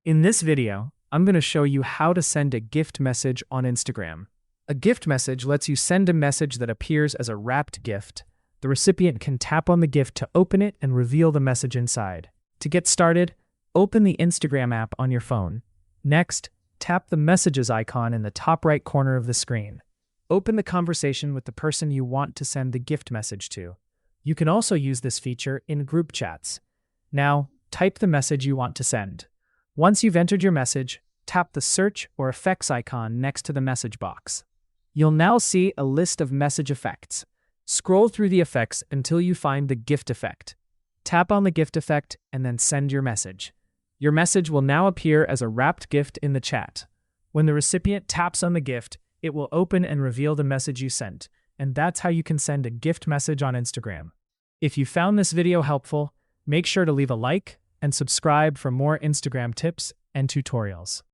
In this video, I'm going to show you how to send a gift message on Instagram. A gift message lets you send a message that appears as a wrapped gift. The recipient can tap on the gift to open it and reveal the message inside. To get started, open the Instagram app on your phone. Next, tap the messages icon in the top right corner of the screen. Open the conversation with the person you want to send the gift message to. You can also use this feature in group chats. Now, type the message you want to send. Once you've entered your message, tap the search or effects icon next to the message box. You'll now see a list of message effects. Scroll through the effects until you find the gift effect. Tap on the gift effect and then send your message. Your message will now appear as a wrapped gift in the chat. When the recipient taps on the gift, it will open and reveal the message you sent, and that's how you can send a gift message on Instagram. If you found this video helpful, make sure to leave a like and subscribe for more Instagram tips and tutorials.